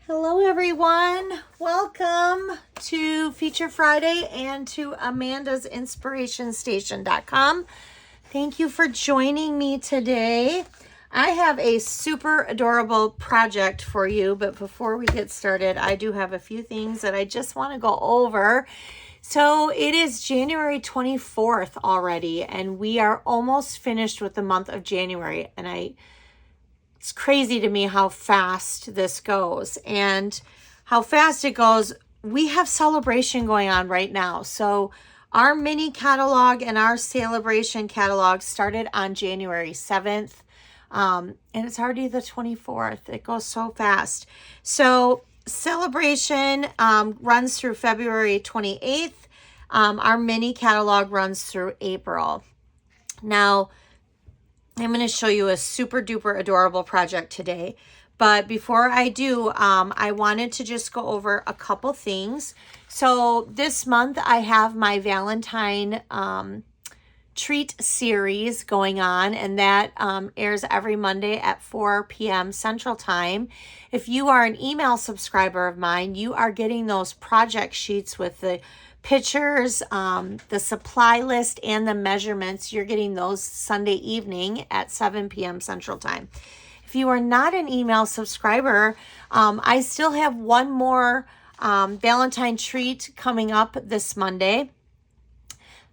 Hello everyone, welcome to Feature Friday and to Amanda's InspirationStation.com. Thank you for joining me today. I have a super adorable project for you, but before we get started, I do have a few things that I just want to go over. So it is January 24th already, and we are almost finished with the month of January, and it's crazy to me how fast this goes and how fast it goes. We have celebration going on right now. So our mini catalog and our celebration catalog started on January 7th. And it's already the 24th. It goes so fast. So celebration runs through February 28th. Our mini catalog runs through April. Now, I'm going to show you a super duper adorable project today. But before I do, I wanted to just go over a couple things. So this month I have my Valentine treat series going on, and that airs every Monday at 4 p.m. Central Time. If you are an email subscriber of mine, you are getting those project sheets with the pictures, the supply list, and the measurements. You're getting those Sunday evening at 7 p.m. Central Time. If you are not an email subscriber, I still have one more Valentine treat coming up this Monday.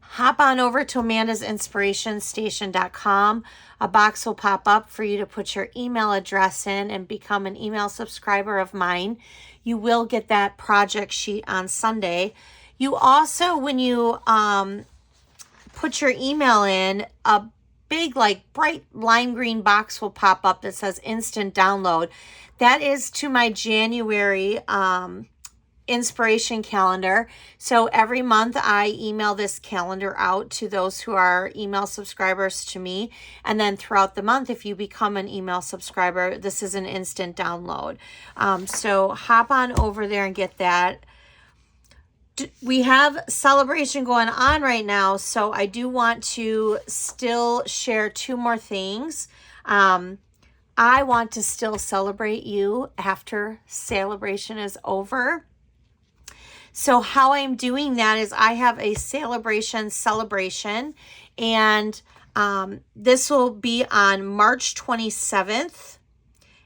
Hop on over to Amanda's InspirationStation.com. A box will pop up for you to put your email address in and become an email subscriber of mine. You will get that project sheet on Sunday. You also, when you put your email in, a big, like, bright lime green box will pop up that says instant download. That is to my January inspiration calendar. So every month I email this calendar out to those who are email subscribers to me. And then throughout the month, if you become an email subscriber, this is an instant download. So hop on over there and get that. We have celebration going on right now, so I do want to still share two more things. I want to still celebrate you after celebration is over. So how I'm doing that is I have a celebration, and this will be on March 27th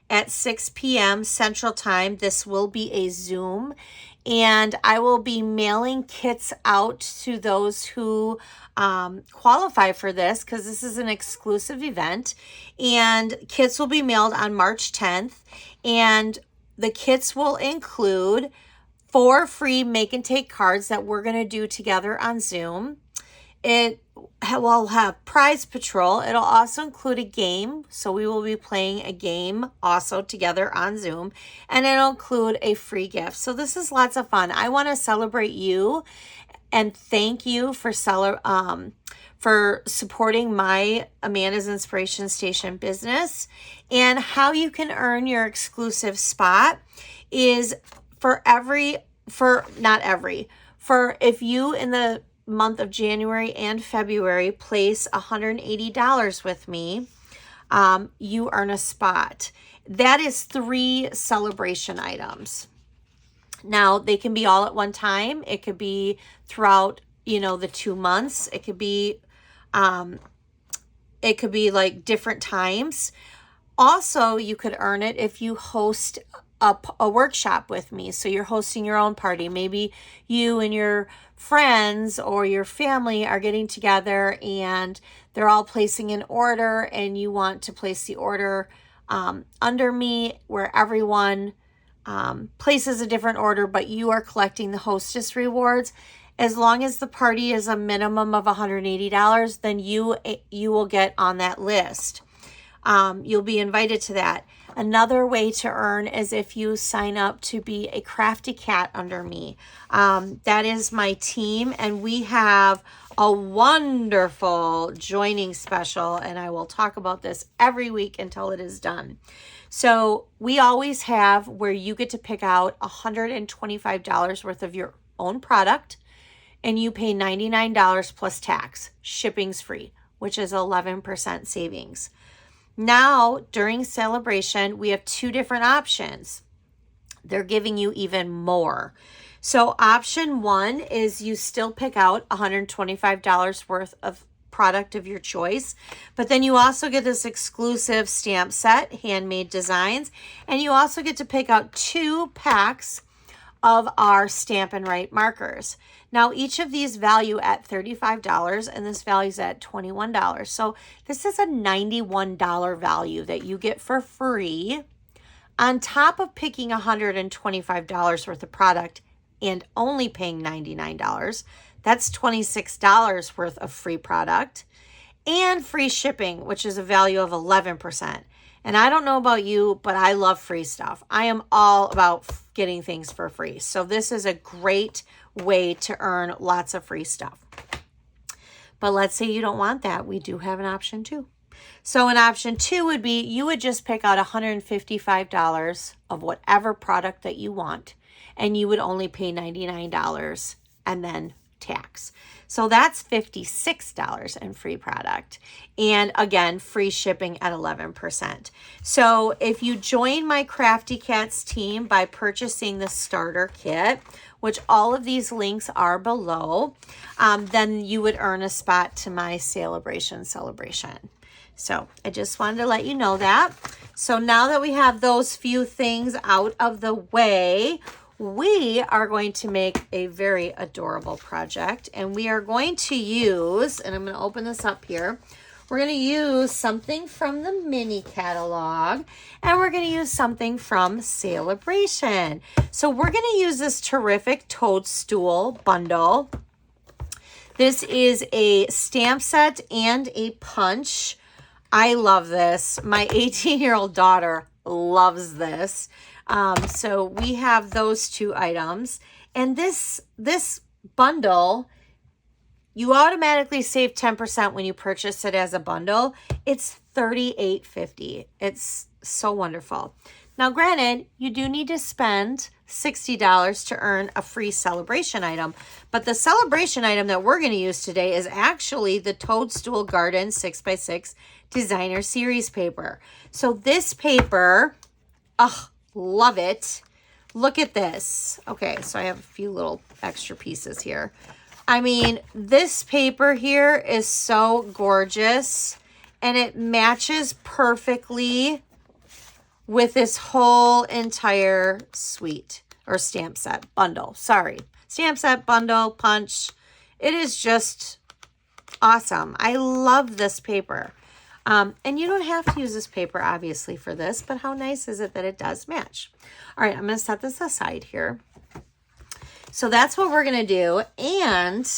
at 6 p.m. Central Time. This will be a Zoom, and I will be mailing kits out to those who qualify for this, because this is an exclusive event, and kits will be mailed on March 10th, and the kits will include 4 free make and take cards that we're going to do together on Zoom. It will have prize patrol. It'll also include a game. So we will be playing a game also together on Zoom. And it'll include a free gift. So this is lots of fun. I want to celebrate you and thank you for supporting my Amanda's Inspiration Station business. And how you can earn your exclusive spot is if you in the month of January and February place $180 with me, you earn a spot. That is 3 celebration items. Now, they can be all at one time. It could be throughout, the 2 months. It could be like different times. Also, you could earn it if you host a workshop with me. So you're hosting your own party. Maybe you and your friends or your family are getting together and they're all placing an order, and you want to place the order under me, where everyone places a different order, but you are collecting the hostess rewards. As long as the party is a minimum of $180, then you will get on that list. You'll be invited to that. Another way to earn is if you sign up to be a Crafty Cat under me. That is my team, and we have a wonderful joining special, and I will talk about this every week until it is done. So we always have where you get to pick out $125 worth of your own product, and you pay $99 plus tax. Shipping's free, which is 11% savings. Now, during celebration, we have 2 different options. they're giving you even more. So option 1 is you still pick out $125 worth of product of your choice, but then you also get this exclusive stamp set, handmade designs, and you also get to pick out 2 packs of our Stampin Write markers. Now each of these value at $35 and this values at $21. So this is a $91 value that you get for free on top of picking $125 worth of product and only paying $99. That's $26 worth of free product and free shipping, which is a value of 11%. And I don't know about you, but I love free stuff. I am all about getting things for free. So this is a great way to earn lots of free stuff. But let's say you don't want that. We do have an option 2. So an option 2 would be you would just pick out $155 of whatever product that you want, and you would only pay $99 and then tax. So that's $56 in free product. And again, free shipping at 11%. So if you join my Crafty Cats team by purchasing the starter kit, which all of these links are below, then you would earn a spot to my celebration. So I just wanted to let you know that. So now that we have those few things out of the way, we are going to make a very adorable project, and we are going to use, and I'm going to open this up here, we're going to use something from the mini catalog, and we're going to use something from Celebration. So we're going to use this terrific toadstool bundle. This is a stamp set and a punch. I love this. My 18-year-old daughter loves this. So we have those 2 items, and this bundle, you automatically save 10% when you purchase it as a bundle. It's $38.50. It's so wonderful. Now, granted, you do need to spend $60 to earn a free celebration item, but the celebration item that we're going to use today is actually the Toadstool Garden 6x6 Designer Series paper. So this paper, love it. Look at this. Okay, so I have a few little extra pieces here. I mean, this paper here is so gorgeous, and it matches perfectly with this whole entire suite or stamp set bundle. Sorry, stamp set, bundle, punch. It is just awesome. I love this paper. And you don't have to use this paper, obviously, for this, but how nice is it that it does match? All right, I'm going to set this aside here. So that's what we're going to do. And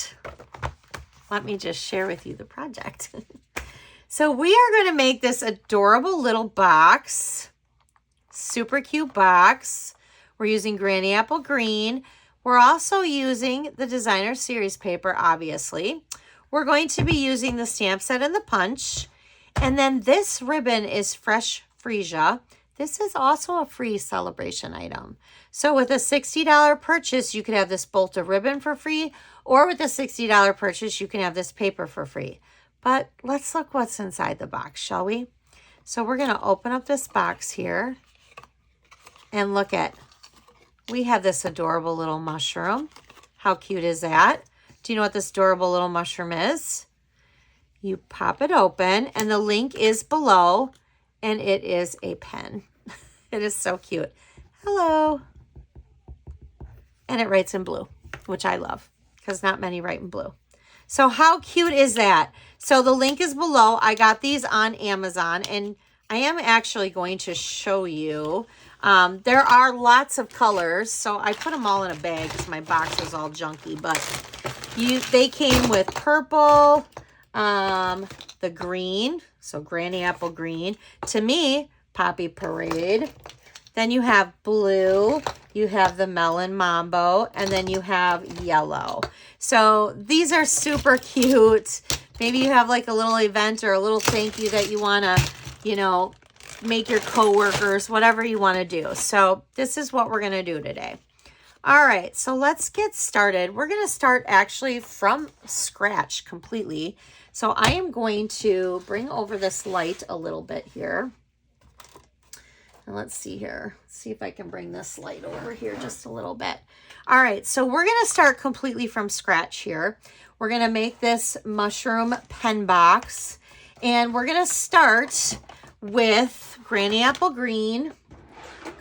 let me just share with you the project. So we are going to make this adorable little box. Super cute box. We're using Granny Apple Green. We're also using the Designer Series paper, obviously. We're going to be using the stamp set and the punch. And then this ribbon is Fresh Freesia. This is also a free celebration item. So with a $60 purchase, you could have this bolt of ribbon for free, or with a $60 purchase, you can have this paper for free. But let's look what's inside the box, shall we? So we're going to open up this box here and look at, we have this adorable little mushroom. How cute is that? Do you know what this adorable little mushroom is? You pop it open, and the link is below, and it is a pen. It is so cute. Hello. And it writes in blue, which I love because not many write in blue. So how cute is that? So the link is below. I got these on Amazon, and I am actually going to show you. There are lots of colors, so I put them all in a bag because my box was all junky, but they came with purple, the green, so Granny Apple Green. To me, Poppy Parade. Then you have blue, you have the Melon Mambo, and then you have yellow. So these are super cute. Maybe you have like a little event or a little thank you that you want to, you know, make your coworkers, whatever you want to do. So this is what we're going to do today. All right, so let's get started. We're going to start actually from scratch completely. So I am going to bring over this light a little bit here. And let's see here. See if I can bring this light over here just a little bit. All right, so we're going to start completely from scratch here. We're going to make this mushroom pen box. And we're going to start with Granny Apple Green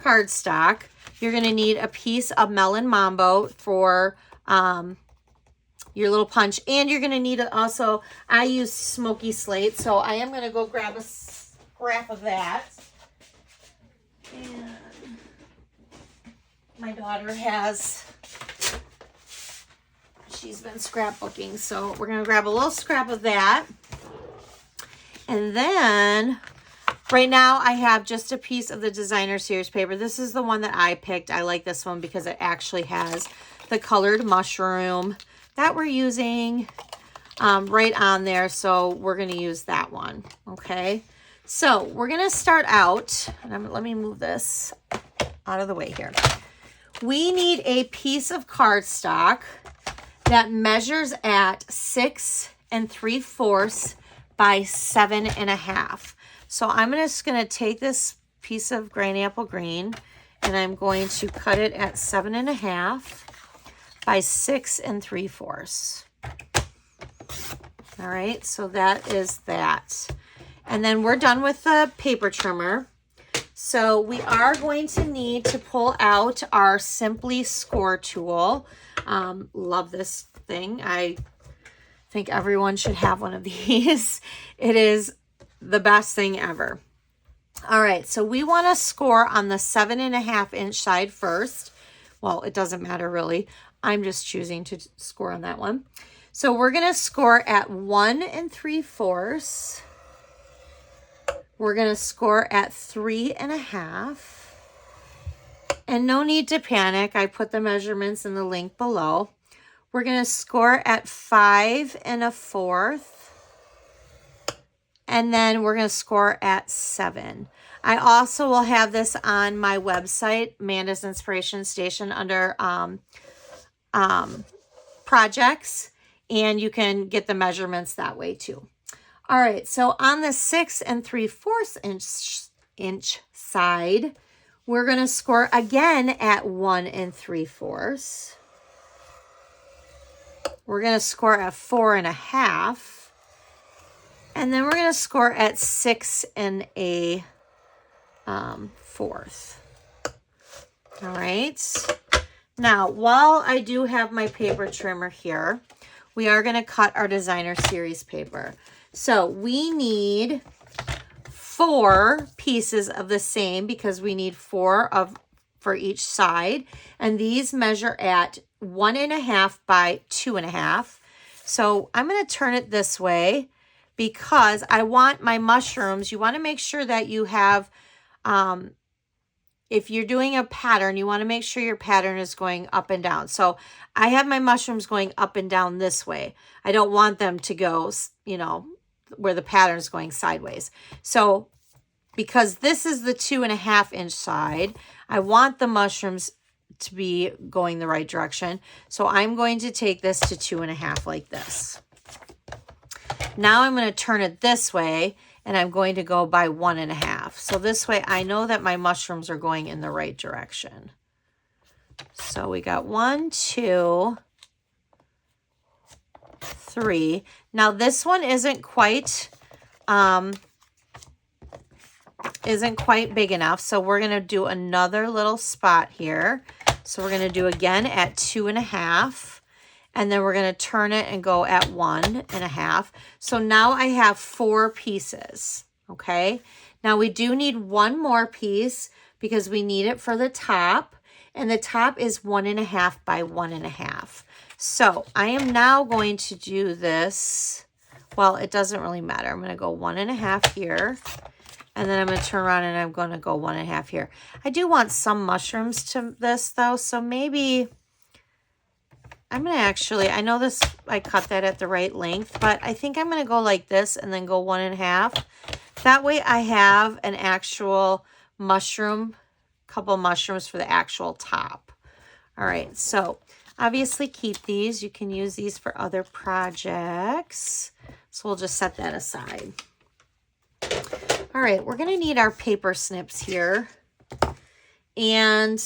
cardstock. You're going to need a piece of Melon Mambo for your little punch. And you're going to need also, I use Smoky Slate, so I am going to go grab a scrap of that. And my daughter she's been scrapbooking, so we're going to grab a little scrap of that. And then right now I have just a piece of the designer series paper. This is the one that I picked. I like this one because it actually has the colored mushroom that we're using right on there. So we're going to use that one. Okay. So we're going to start out, and let me move this out of the way here. We need a piece of cardstock that measures at 6 3/4 by 7 1/2. So I'm just going to take this piece of Granny Apple Green and I'm going to cut it at 7 1/2 by 6 3/4. All right, so that is that. And then we're done with the paper trimmer. So we are going to need to pull out our Simply Score tool. Love this thing. I think everyone should have one of these. It is the best thing ever. All right, so we want to score on the 7 1/2 inch side first. Well, it doesn't matter really. I'm just choosing to score on that one. So we're going to score at 1 3/4. We're going to score at 3 1/2. And no need to panic. I put the measurements in the link below. We're going to score at 5 1/4. And then we're going to score at 7. I also will have this on my website, Amanda's Inspiration Station, under projects. And you can get the measurements that way too. All right, so on the 6 3/4 inch side, we're going to score again at 1 3/4. We're going to score at 4 1/2. And then we're going to score at 6 1/4. All right. Now, while I do have my paper trimmer here, we are going to cut our designer series paper. So we need 4 pieces of the same because we need 4 for each side. And these measure at 1 1/2 by 2 1/2. So I'm going to turn it this way because I want my mushrooms. You want to make sure that you have, if you're doing a pattern, you want to make sure your pattern is going up and down. So I have my mushrooms going up and down this way. I don't want them to go, where the pattern is going sideways. So because this is the 2 1/2 inch side, I want the mushrooms to be going the right direction. So I'm going to take this to 2 1/2 like this. Now I'm going to turn it this way and I'm going to go by 1 1/2. So this way I know that my mushrooms are going in the right direction. So we got 1, 2, 3. Now this one isn't quite big enough. So we're going to do another little spot here. So we're going to do again at 2 1/2. And then we're going to turn it and go at 1 1/2. So now I have 4 pieces. Okay. Now we do need one more piece because we need it for the top. And the top is 1 1/2 by 1 1/2. So I am now going to do this. Well, it doesn't really matter. I'm going to go 1 1/2 here. And then I'm going to turn around and I'm going to go 1 1/2 here. I do want some mushrooms to this though. So maybe I'm going to actually, I know this, I cut that at the right length, but I think I'm going to go like this and then go 1 1/2. That way I have an actual couple mushrooms for the actual top. All right. So obviously keep these. You can use these for other projects. So we'll just set that aside. All right. We're going to need our paper snips here. And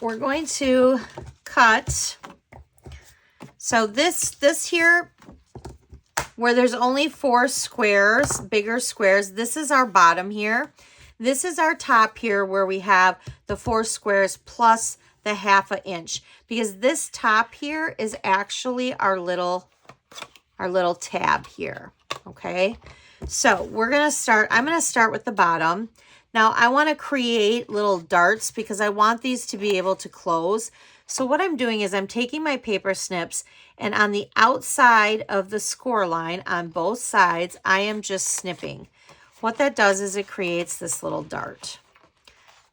we're going to cut. So this here, where there's only 4 squares, bigger squares, this is our bottom here. This is our top here where we have the 4 squares plus the 1/2 inch, because this top here is actually our little tab here. Okay, so we're gonna start. I'm gonna start with the bottom. Now I want to create little darts because I want these to be able to close. So what I'm doing is I'm taking my paper snips, and on the outside of the score line on both sides, I am just snipping. What that does is it creates this little dart.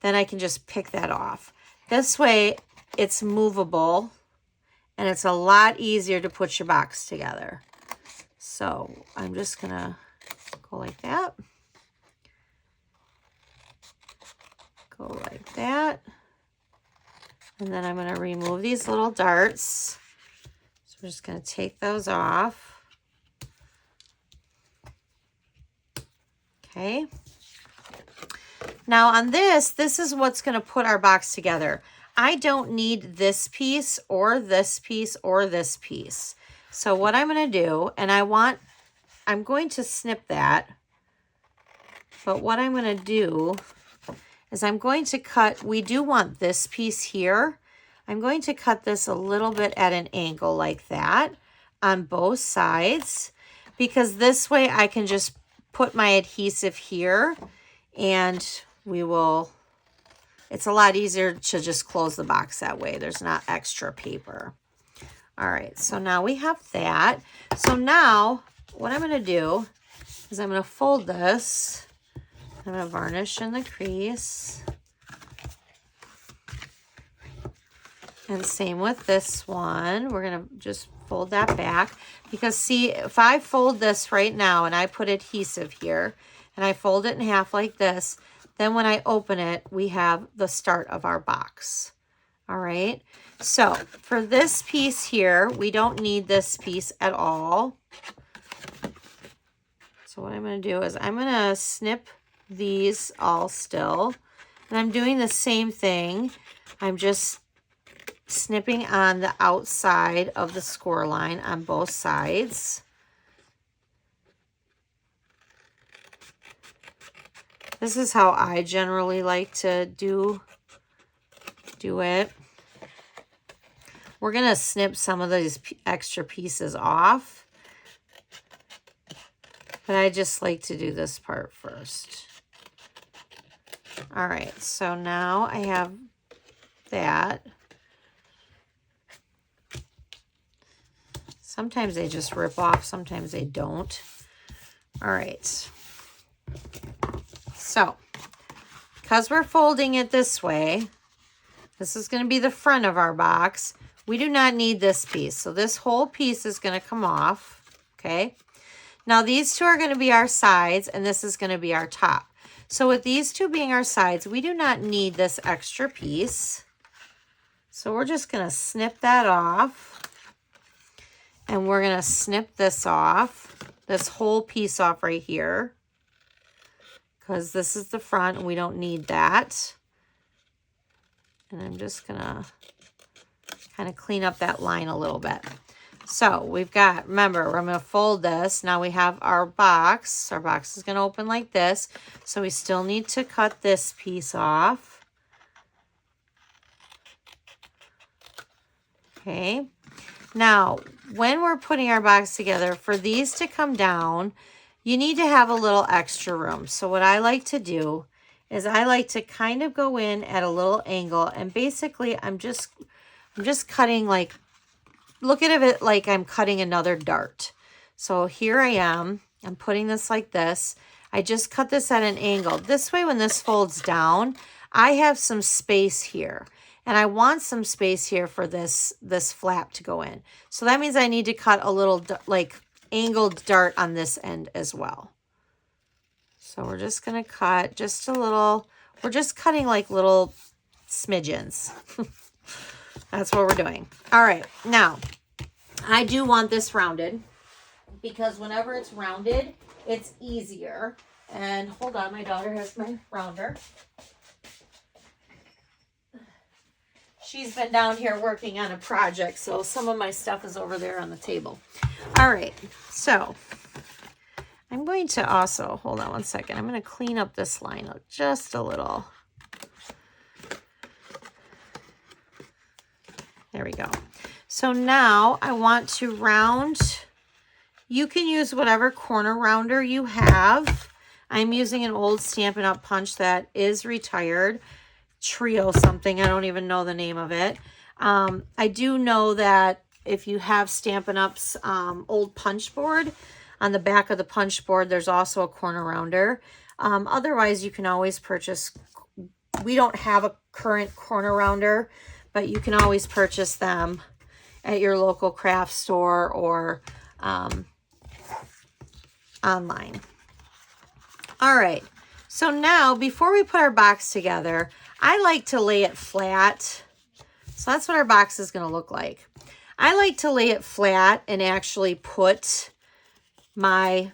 Then I can just pick that off. This way it's movable and it's a lot easier to put your box together. So I'm just gonna go like that. Go like that. And then I'm gonna remove these little darts. So we're just gonna take those off. Okay. Now on this is what's going to put our box together. I don't need this piece or this piece or this piece. So what I'm going to do, and I'm going to snip that, but what I'm going to do is I'm going to cut, we do want this piece here. I'm going to cut this a little bit at an angle like that on both sides, because this way I can just put my adhesive here, and it's a lot easier to just close the box that way. There's not extra paper. All right, so now we have that. So now what I'm gonna do is I'm gonna fold this. I'm gonna varnish in the crease. And same with this one. We're gonna just fold that back, because see, if I fold this right now and I put adhesive here and I fold it in half like this, then when I open it, we have the start of our box. All right. So for this piece here, we don't need this piece at all. So what I'm going to do is I'm going to snip these all still. And I'm doing the same thing. I'm just snipping on the outside of the score line on both sides. This is how I generally like to do it. We're going to snip some of these extra pieces off, but I just like to do this part first. All right, so now I have that. Sometimes they just rip off, sometimes they don't. All right. So, because we're folding it this way, this is going to be the front of our box. We do not need this piece. So this whole piece is going to come off, okay? Now these two are going to be our sides, and this is going to be our top. So with these two being our sides, we do not need this extra piece. So we're just going to snip that off. And we're going to snip this off, this whole piece off right here, because this is the front and we don't need that. And I'm just going to kind of clean up that line a little bit. So we've got, remember, I'm going to fold this. Now we have our box. Our box is going to open like this. So we still need to cut this piece off. Okay. Now, when we're putting our box together, for these to come down, you need to have a little extra room. So what I like to do is I like to kind of go in at a little angle, and basically I'm just cutting, like, look at it like I'm cutting another dart. So here I am, I'm putting this like this. I just cut this at an angle. This way, when this folds down, I have some space here. And I want some space here for this flap to go in. So that means I need to cut a little, like, angled dart on this end as well. So we're just going to cut just a little. We're just cutting like little smidgens. That's what we're doing. All right. Now, I do want this rounded, because whenever it's rounded, it's easier. And hold on, my daughter has my rounder. She's been down here working on a project, so some of my stuff is over there on the table. All right, so I'm going to also, hold on one second, I'm going to clean up this line just a little. There we go. So now I want to round. You can use whatever corner rounder you have. I'm using an old Stampin' Up! Punch that is retired. Trio something. I don't even know the name of it. I do know that if you have Stampin' Up's old punch board, on the back of the punch board, there's also a corner rounder. Otherwise, you can always purchase. We don't have a current corner rounder, but you can always purchase them at your local craft store or online. All right. So now, before we put our box together, I like to lay it flat. So that's what our box is going to look like. I like to lay it flat and actually put my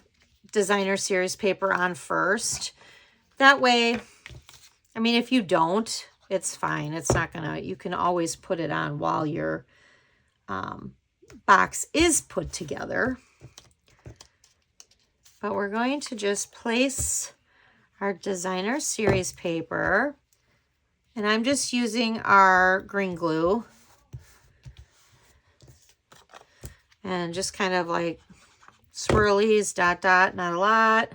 designer series paper on first. That way, I mean, if you don't, it's fine. It's not gonna, you can always put it on while your box is put together. But we're going to just place our designer series paper, and I'm just using our green glue and just kind of like swirlies, dot, dot, not a lot.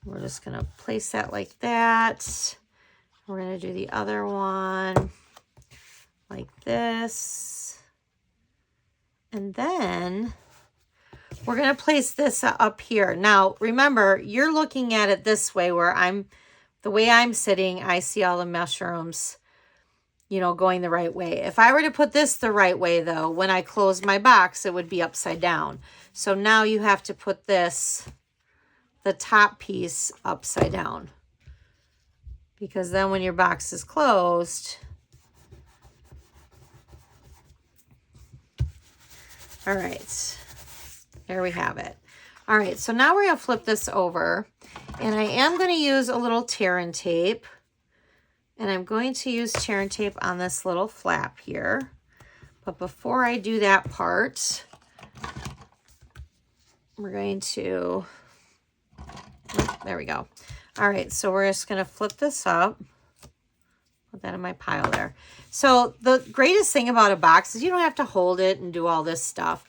We're just going to place that like that. We're going to do the other one like this. And then we're going to place this up here. Now, remember, you're looking at it this way where the way I'm sitting, I see all the mushrooms, you know, going the right way. If I were to put this the right way, though, when I close my box, it would be upside down. So now you have to put this, the top piece, upside down. Because then when your box is closed, all right, there we have it. All right, so now we're going to flip this over, and I am going to use a little tear and tape, and I'm going to use tear and tape on this little flap here. But before I do that part, we're going to, there we go. All right, so we're just going to flip this up. Put that in my pile there. So the greatest thing about a box is you don't have to hold it and do all this stuff.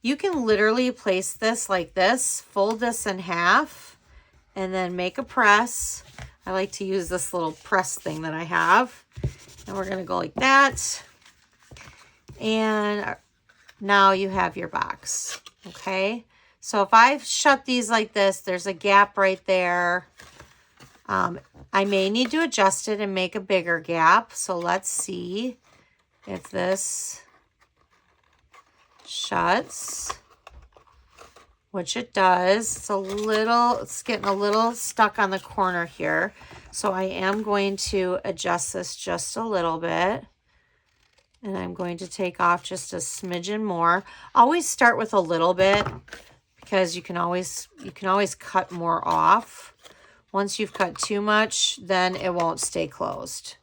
You can literally place this like this, fold this in half, and then make a press. I like to use this little press thing that I have. And we're going to go like that. And now you have your box, okay? So if I shut these like this, there's a gap right there. I may need to adjust it and make a bigger gap. So let's see if this shuts, which it does. It's getting a little stuck on the corner here. So I am going to adjust this just a little bit. And I'm going to take off just a smidgen more. Always start with a little bit, because you can always cut more off. Once you've cut too much, then it won't stay closed.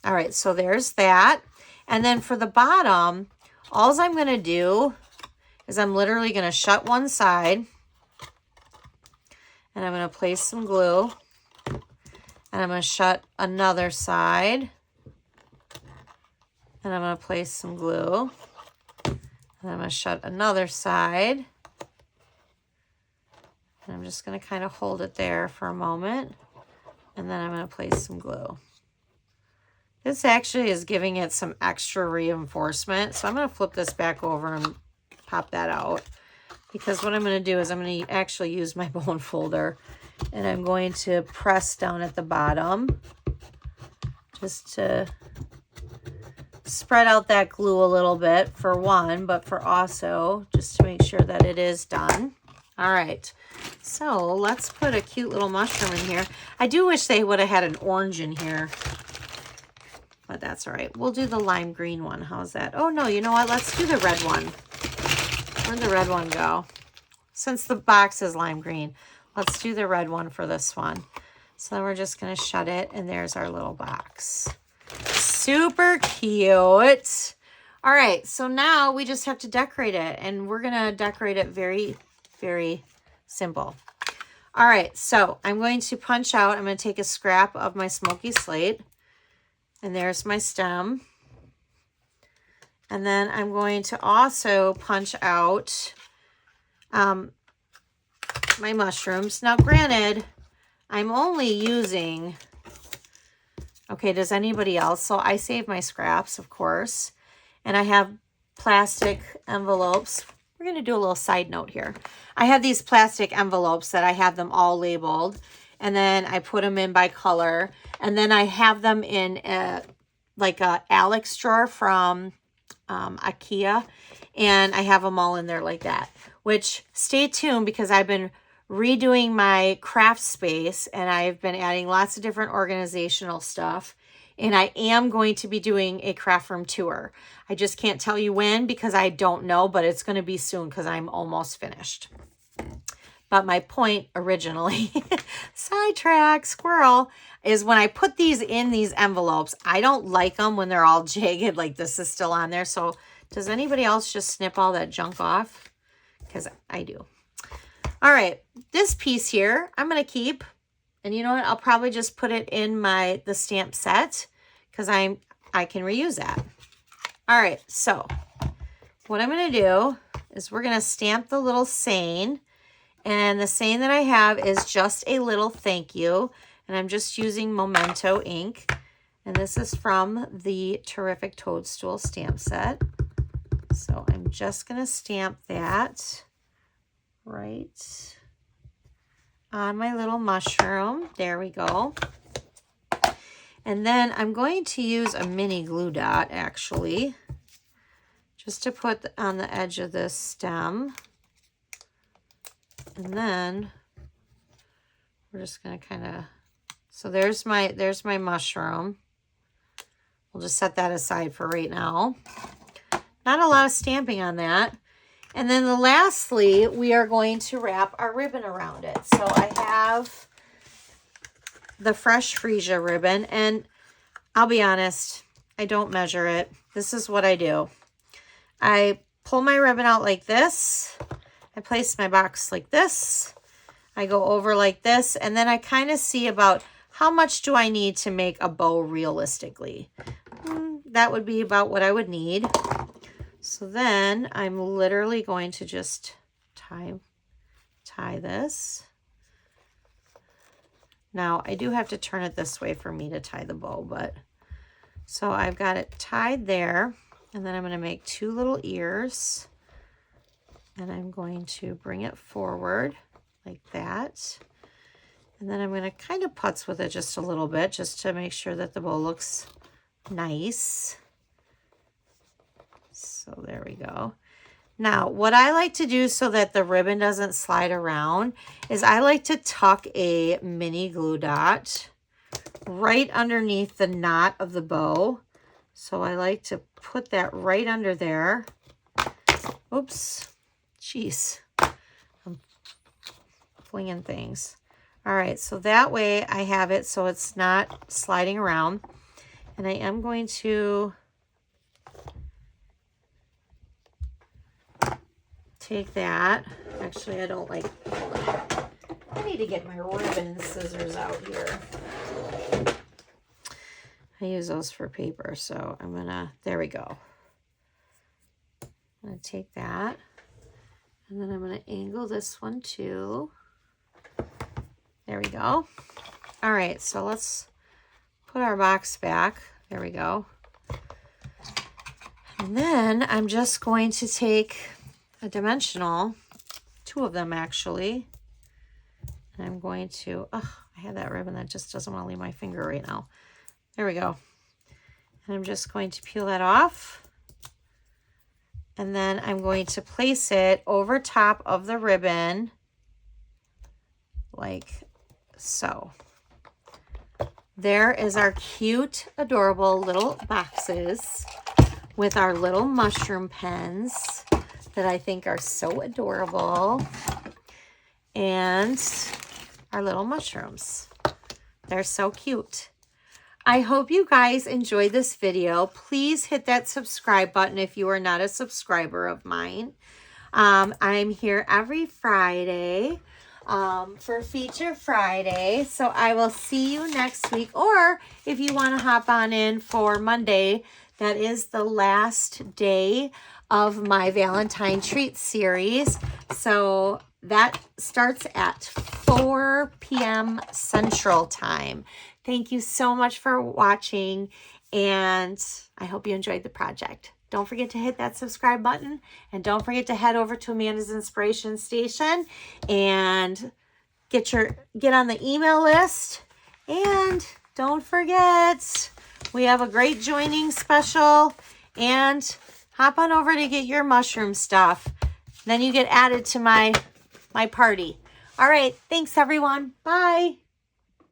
All right, so there's that. And then for the bottom, all I'm going to do is I'm literally going to shut one side, and I'm going to place some glue, and I'm going to shut another side, and I'm going to place some glue, and I'm going to shut another side. And I'm just going to kind of hold it there for a moment, and then I'm going to place some glue. This actually is giving it some extra reinforcement, so I'm going to flip this back over and pop that out, because what I'm going to do is I'm going to actually use my bone folder, and I'm going to press down at the bottom just to spread out that glue a little bit, for one, but for also just to make sure that it is done. All right, so let's put a cute little mushroom in here. I do wish they would have had an orange in here, but that's all right. We'll do the lime green one. How's that? Oh, no, you know what? Let's do the red one. Where'd the red one go? Since the box is lime green, Let's do the red one for this one. So then we're just going to shut it, and there's our little box. Super cute. All right, so now we just have to decorate it, and we're going to decorate it very, very simple. All right, so I'm going to punch out. I'm going to take a scrap of my smoky slate, and there's my stem. And then I'm going to also punch out my mushrooms. Now, granted, I'm only using, okay, does anybody else? So I save my scraps, of course, and I have plastic envelopes. We're going to do a little side note here. I have these plastic envelopes that I have them all labeled, and then I put them in by color, and then I have them in like a Alex drawer from IKEA, and I have them all in there like that, which stay tuned because I've been redoing my craft space and I've been adding lots of different organizational stuff, and I am going to be doing a craft room tour. I just can't tell you when because I don't know, but it's going to be soon because I'm almost finished. But my point originally, sidetrack, squirrel, is when I put these in these envelopes, I don't like them when they're all jagged like this is still on there. So does anybody else just snip all that junk off? Because I do. All right, this piece here, I'm going to keep. And you know what? I'll probably just put it in the stamp set because I can reuse that. All right, so what I'm going to do is we're going to stamp the little saying. And the saying that I have is just a little thank you. And I'm just using Memento ink. And this is from the Terrific Toadstool stamp set. So I'm just going to stamp that right on my little mushroom. There we go. And then I'm going to use a mini glue dot actually, just to put on the edge of this stem. And then we're just going to kind of, so there's my mushroom. We'll just set that aside for right now. Not a lot of stamping on that. And then lastly, we are going to wrap our ribbon around it. So I have the fresh freesia ribbon, and I'll be honest, I don't measure it. This is what I do. I pull my ribbon out like this. I place my box like this. I go over like this, and then I kind of see about how much do I need to make a bow realistically. That would be about what I would need. So then I'm literally going to just tie this. Now I do have to turn it this way for me to tie the bow, but so I've got it tied there, and then I'm going to make two little ears, and I'm going to bring it forward like that. And then I'm going to kind of putz with it just a little bit just to make sure that the bow looks nice. So there we go. Now, what I like to do so that the ribbon doesn't slide around is I like to tuck a mini glue dot right underneath the knot of the bow. So I like to put that right under there. Oops. Jeez. I'm flinging things. All right, so that way I have it so it's not sliding around. And I am going to take that. Actually, I don't like, hold on. I need to get my ribbon scissors out here. I use those for paper, so I'm gonna, there we go. I'm gonna take that, and then I'm gonna angle this one too. There we go. All right, so let's put our box back. There we go. And then I'm just going to take a dimensional, two of them actually, and I'm going to, oh, I have that ribbon that just doesn't want to leave my finger right now. There we go. And I'm just going to peel that off, and then I'm going to place it over top of the ribbon like so. There is our cute, adorable little boxes with our little mushroom pens that I think are so adorable. And our little mushrooms. They're so cute. I hope you guys enjoyed this video. Please hit that subscribe button if you are not a subscriber of mine. I'm here every Friday for Feature Friday. So I will see you next week. Or if you want to hop on in for Monday, that is the last day of my Valentine Treat series. So that starts at 4 p.m. Central Time. Thank you so much for watching, and I hope you enjoyed the project. Don't forget to hit that subscribe button, and don't forget to head over to Amanda's Inspiration Station and get on the email list. And don't forget, we have a great joining special, and hop on over to get your mushroom stuff. Then you get added to my party. All right, thanks everyone. Bye.